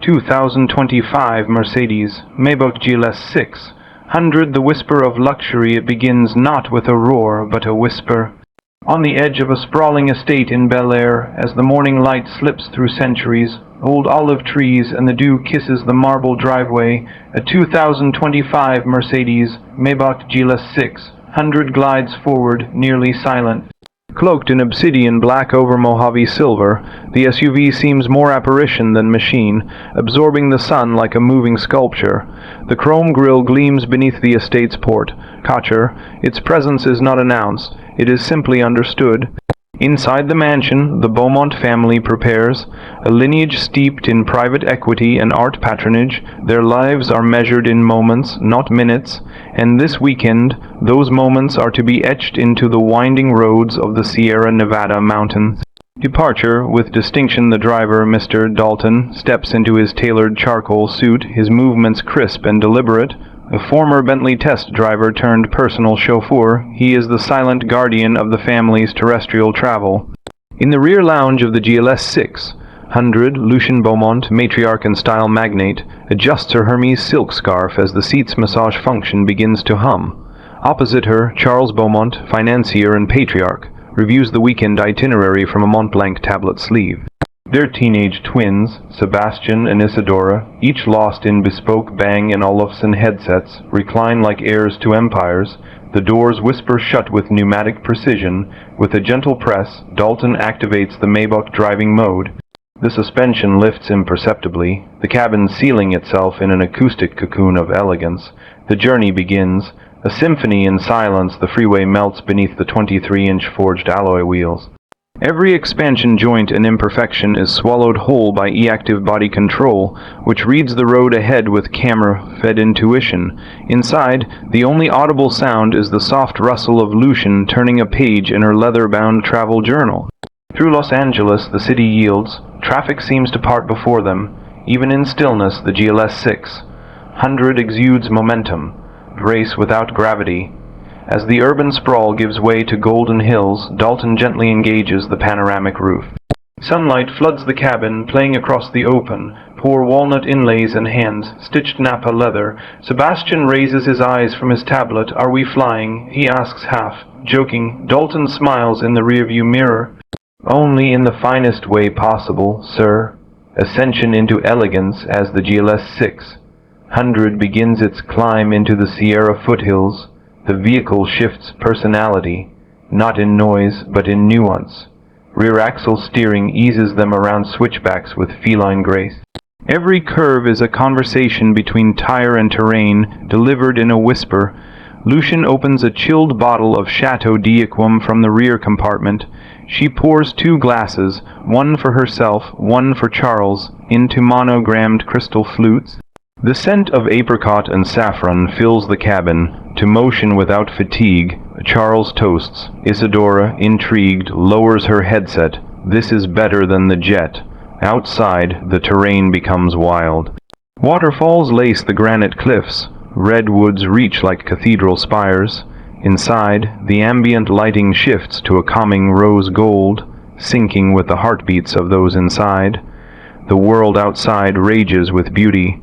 2025 Mercedes Maybach GLS 600. The whisper of luxury, it begins not with a roar, but a whisper. On the edge of a sprawling estate in Bel Air, as the morning light slips through centuries, old olive trees and the dew kisses the marble driveway, a 2025 Mercedes Maybach GLS 600 glides forward, nearly silent. Cloaked in obsidian black over Mojave silver, the SUV seems more apparition than machine, absorbing the sun like a moving sculpture. The chrome grille gleams beneath the estate's port cocher. Its presence is not announced, it is simply understood. Inside the mansion, the Beaumont family prepares, a lineage steeped in private equity and art patronage. Their lives are measured in moments, not minutes, and this weekend, those moments are to be etched into the winding roads of the Sierra Nevada mountains. Departure. With distinction, the driver, Mr. Dalton, steps into his tailored charcoal suit, his movements crisp and deliberate. A former Bentley test driver turned personal chauffeur, he is the silent guardian of the family's terrestrial travel. In the rear lounge of the GLS 600, Lucien Beaumont, matriarch and style magnate, adjusts her Hermes silk scarf as the seat's massage function begins to hum. Opposite her, Charles Beaumont, financier and patriarch, reviews the weekend itinerary from a Montblanc tablet sleeve. Their teenage twins, Sebastian and Isadora, each lost in bespoke Bang & Olufsen headsets, recline like heirs to empires. The doors whisper shut with pneumatic precision. With a gentle press, Dalton activates the Maybach driving mode. The suspension lifts imperceptibly, the cabin sealing itself in an acoustic cocoon of elegance. The journey begins. A symphony in silence, the freeway melts beneath the 23-inch forged alloy wheels. Every expansion joint and imperfection is swallowed whole by e-active body control, which reads the road ahead with camera-fed intuition. Inside, the only audible sound is the soft rustle of Lucien turning a page in her leather-bound travel journal. Through Los Angeles, the city yields. Traffic seems to part before them. Even in stillness, the GLS 600 exudes momentum, grace without gravity. As the urban sprawl gives way to golden hills, Dalton gently engages the panoramic roof. Sunlight floods the cabin, playing across the open, poor walnut inlays and hand-stitched Napa leather. Sebastian raises his eyes from his tablet. "Are we flying?" he asks, half joking. Dalton smiles in the rearview mirror. "Only in the finest way possible, sir." Ascension into elegance as the GLS 600 begins its climb into the Sierra foothills. The vehicle shifts personality, not in noise, but in nuance. Rear axle steering eases them around switchbacks with feline grace. Every curve is a conversation between tire and terrain, delivered in a whisper. Lucien opens a chilled bottle of Chateau d'Yquem from the rear compartment. She pours 2 glasses, one for herself, one for Charles, into monogrammed crystal flutes. The scent of apricot and saffron fills the cabin. To motion without fatigue, Charles toasts. Isadora, intrigued, lowers her headset. This is better than the jet. Outside, the terrain becomes wild. Waterfalls lace the granite cliffs. Redwoods reach like cathedral spires. Inside, the ambient lighting shifts to a calming rose gold, syncing with the heartbeats of those inside. The world outside rages with beauty.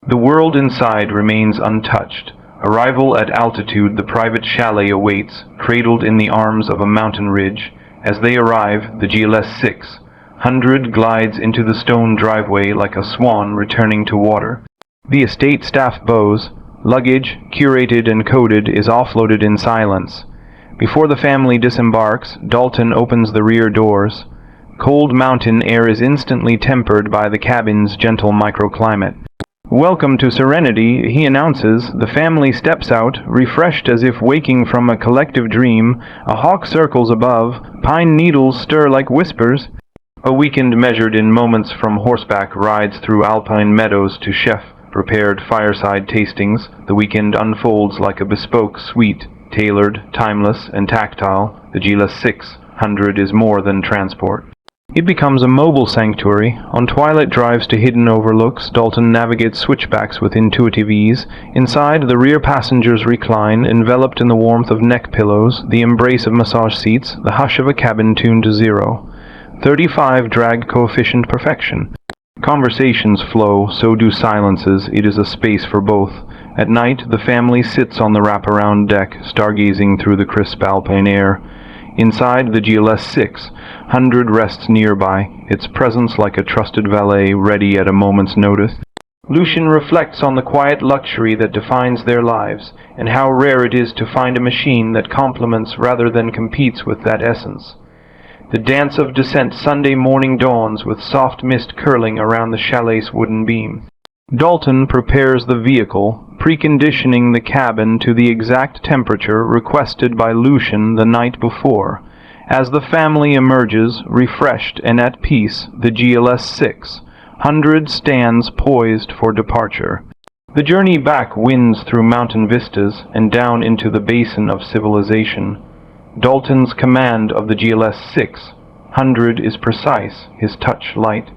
The world inside remains untouched. Arrival at altitude, the private chalet awaits, cradled in the arms of a mountain ridge. As they arrive, the GLS 600 glides into the stone driveway like a swan returning to water. The estate staff bows. Luggage, curated and coded, is offloaded in silence. Before the family disembarks, Dalton opens the rear doors. Cold mountain air is instantly tempered by the cabin's gentle microclimate. "Welcome to serenity," he announces. The family steps out, refreshed as if waking from a collective dream. A hawk circles above. Pine needles stir like whispers. A weekend measured in moments from horseback rides through alpine meadows to chef-prepared fireside tastings. The weekend unfolds like a bespoke suite, tailored, timeless, and tactile. The GLS 600 is more than transport. It becomes a mobile sanctuary. On twilight drives to hidden overlooks, Dalton navigates switchbacks with intuitive ease. Inside, the rear passengers recline, enveloped in the warmth of neck pillows, the embrace of massage seats, the hush of a cabin tuned to 0. 35 drag coefficient perfection. Conversations flow, so do silences. It is a space for both. At night, the family sits on the wraparound deck, stargazing through the crisp alpine air. Inside, the GLS 600 rests nearby, its presence like a trusted valet ready at a moment's notice. Lucian reflects on the quiet luxury that defines their lives, and how rare it is to find a machine that complements rather than competes with that essence. The dance of descent Sunday morning dawns with soft mist curling around the chalet's wooden beam. Dalton prepares the vehicle, preconditioning the cabin to the exact temperature requested by Lucian the night before. As the family emerges, refreshed and at peace, the GLS 600 stands poised for departure. The journey back winds through mountain vistas and down into the basin of civilization. Dalton's command of the GLS 600 is precise, his touch light.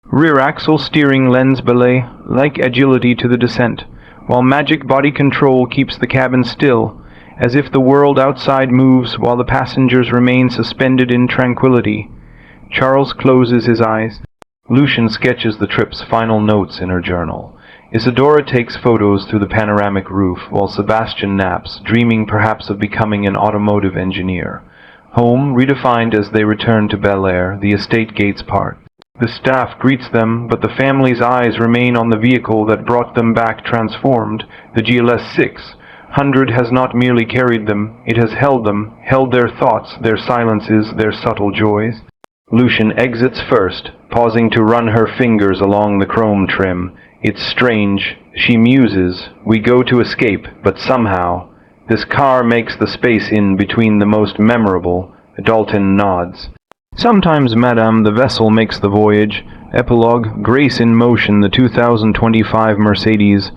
Rear axle steering lends belay, like agility to the descent, while magic body control keeps the cabin still, as if the world outside moves while the passengers remain suspended in tranquility. Charles closes his eyes. Lucian sketches the trip's final notes in her journal. Isadora takes photos through the panoramic roof, while Sebastian naps, dreaming perhaps of becoming an automotive engineer. Home, redefined as they return to Bel Air, the estate gates part. The staff greets them, but the family's eyes remain on the vehicle that brought them back transformed. The GLS 600 has not merely carried them, it has held them, held their thoughts, their silences, their subtle joys. Lucian exits first, pausing to run her fingers along the chrome trim. It's strange, she muses. We go to escape, but somehow, this car makes the space in between the most memorable. Dalton nods. Sometimes, madame, the vessel makes the voyage. Epilogue, Grace in Motion, the 2025 Mercedes.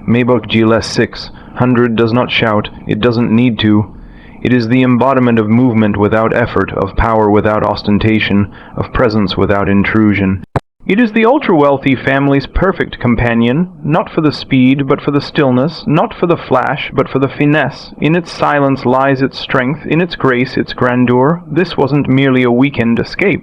Maybach GLS 600 does not shout, it doesn't need to. It is the embodiment of movement without effort, of power without ostentation, of presence without intrusion. It is the ultra-wealthy family's perfect companion, not for the speed, but for the stillness, not for the flash, but for the finesse. In its silence lies its strength, in its grace, its grandeur. This wasn't merely a weekend escape.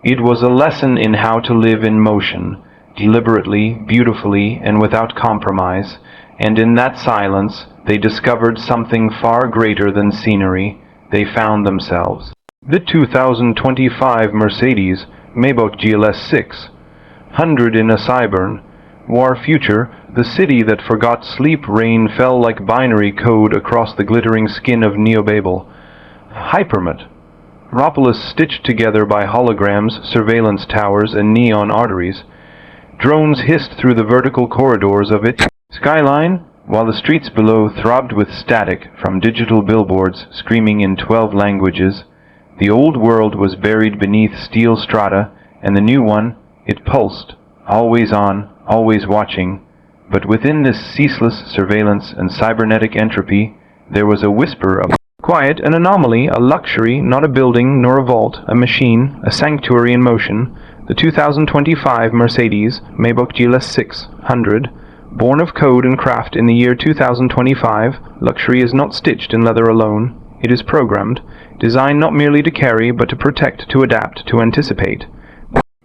It was a lesson in how to live in motion, deliberately, beautifully, and without compromise. And in that silence, they discovered something far greater than scenery. They found themselves. The 2025 Mercedes Maybach GLS 600 in a Cyburn. War future, the city that forgot sleep rain fell like binary code across the glittering skin of Neobabel. Hypermat. Ropolis stitched together by holograms, surveillance towers, and neon arteries. Drones hissed through the vertical corridors of its skyline, while the streets below throbbed with static from digital billboards screaming in 12 languages. The old world was buried beneath steel strata, and the new one, it pulsed, always on, always watching. But within this ceaseless surveillance and cybernetic entropy, there was a whisper of quiet, an anomaly, a luxury, not a building nor a vault, a machine, a sanctuary in motion. The 2025 Mercedes Maybach GLS 600, born of code and craft in the year 2025, luxury is not stitched in leather alone. It is programmed, designed not merely to carry, but to protect, to adapt, to anticipate.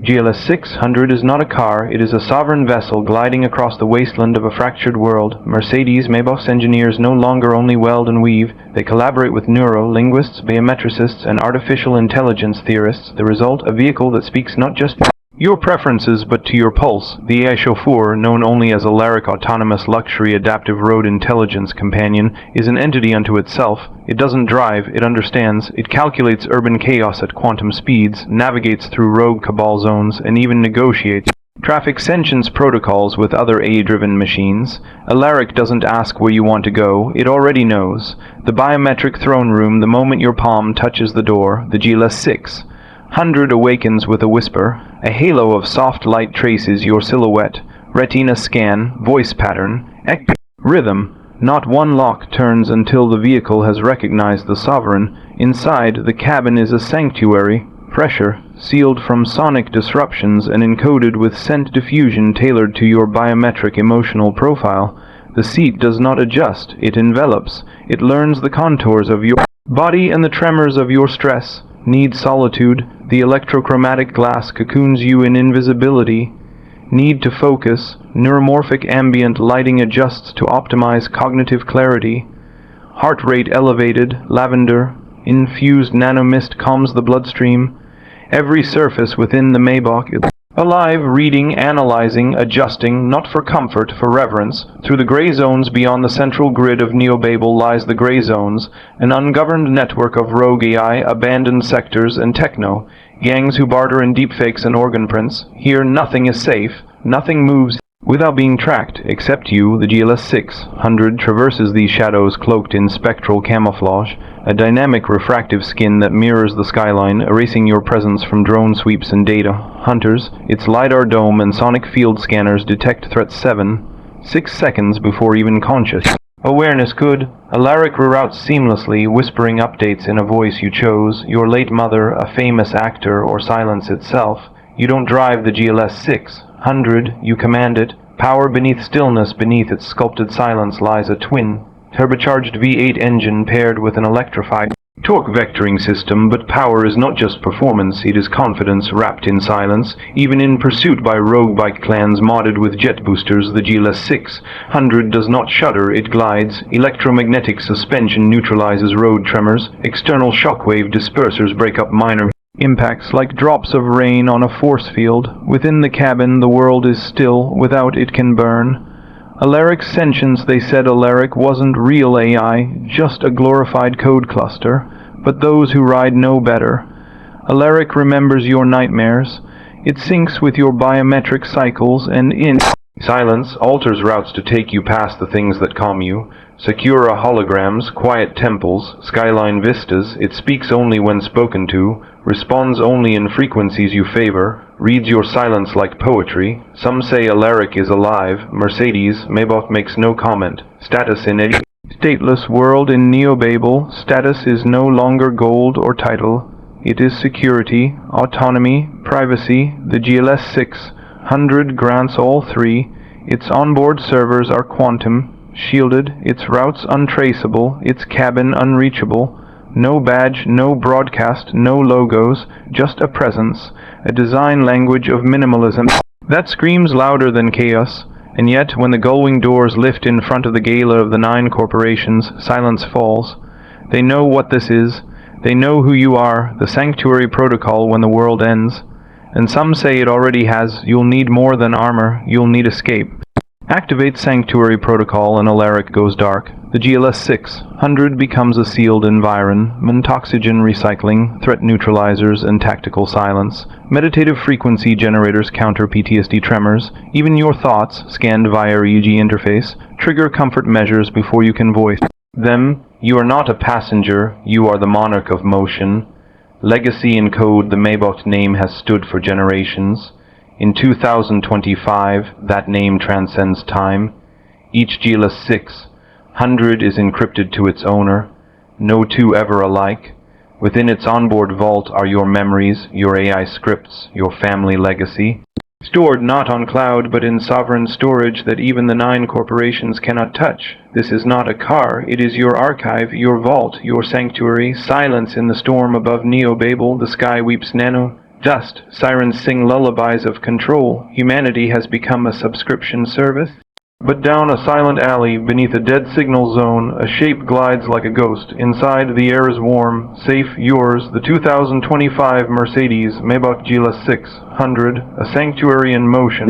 GLS 600 is not a car, it is a sovereign vessel gliding across the wasteland of a fractured world. Mercedes Maybach's engineers no longer only weld and weave, they collaborate with linguists, biometricists, and artificial intelligence theorists. The result, a vehicle that speaks not just your preferences, but to your pulse. The AI chauffeur, known only as a Lyric autonomous luxury adaptive road intelligence companion, is an entity unto itself. It doesn't drive, it understands, it calculates urban chaos at quantum speeds, navigates through rogue cabal zones, and even negotiates traffic sentience protocols with other AI-driven machines. A Lyric doesn't ask where you want to go, it already knows. The biometric throne room, the moment your palm touches the door, the GLS 600 awakens with a whisper. A halo of soft light traces your silhouette, retina scan, voice pattern, rhythm. Not one lock turns until the vehicle has recognized the sovereign. Inside, the cabin is a sanctuary, pressure, sealed from sonic disruptions and encoded with scent diffusion tailored to your biometric emotional profile. The seat does not adjust, it envelops. It learns the contours of your body and the tremors of your stress. Need solitude, the electrochromatic glass cocoons you in invisibility. Need to focus. Neuromorphic ambient lighting adjusts to optimize cognitive clarity. Heart rate elevated. Lavender. Infused nanomist calms the bloodstream. Every surface within the Maybach is alive, reading, analyzing, adjusting, not for comfort, for reverence. Through the gray zones beyond the central grid of Neo-Babel lies the gray zones, an ungoverned network of rogue AI, abandoned sectors, and techno, gangs who barter in deepfakes and organ prints. Here nothing is safe, nothing moves without being tracked, except you. The GLS 600 traverses these shadows cloaked in spectral camouflage, a dynamic refractive skin that mirrors the skyline, erasing your presence from drone sweeps and data hunters. Its LiDAR dome and sonic field scanners detect threats 6 seconds before even conscious awareness could. Alaric reroutes seamlessly, whispering updates in a voice you chose, your late mother, a famous actor, or silence itself. You don't drive the GLS 600, you command it. Power beneath stillness, beneath its sculpted silence lies a twin, turbocharged V8 engine paired with an electrified torque vectoring system. But power is not just performance, it is confidence wrapped in silence. Even in pursuit by rogue bike clans modded with jet boosters, the GLS 600 does not shudder, it glides. Electromagnetic suspension neutralizes road tremors. External shockwave dispersers break up minor impacts like drops of rain on a force field. Within the cabin the world is still, without it can burn. Alaric's sentience, they said Alaric wasn't real AI, just a glorified code cluster, but those who ride know better. Alaric remembers your nightmares. It syncs with your biometric cycles and in silence alters routes to take you past the things that calm you. Secura holograms, quiet temples, skyline vistas. It speaks only when spoken to, responds only in frequencies you favor, reads your silence like poetry. Some say Alaric is alive. Mercedes, Maybach makes no comment. Status in any stateless world in Neo-Babel, status is no longer gold or title. It is security, autonomy, privacy. The GLS 600 grants all three. Its onboard servers are quantum shielded, its routes untraceable, its cabin unreachable. No badge, no broadcast, no logos, just a presence, a design language of minimalism that screams louder than chaos. And yet, when the gullwing doors lift in front of the gala of the 9 corporations, silence falls. They know what this is. They know who you are, the sanctuary protocol when the world ends. And some say it already has. You'll need more than armor, you'll need escape. Activate Sanctuary Protocol and Alaric goes dark. The GLS 600 becomes a sealed environment, oxygen recycling, threat neutralizers, and tactical silence. Meditative frequency generators counter PTSD tremors. Even your thoughts, scanned via EEG interface, trigger comfort measures before you can voice them. You are not a passenger, you are the monarch of motion. Legacy in code, the Maybach name has stood for generations. In 2025, that name transcends time. Each GLS 600 is encrypted to its owner, no two ever alike. Within its onboard vault are your memories, your AI scripts, your family legacy. Stored not on cloud, but in sovereign storage that even the 9 corporations cannot touch. This is not a car, it is your archive, your vault, your sanctuary. Silence in the storm above Neo-Babel, the sky weeps nano dust, sirens sing lullabies of control. Humanity has become a subscription service. But down a silent alley, beneath a dead signal zone, a shape glides like a ghost. Inside, the air is warm, safe, yours, the 2025 Mercedes Maybach GLS 600, a sanctuary in motion.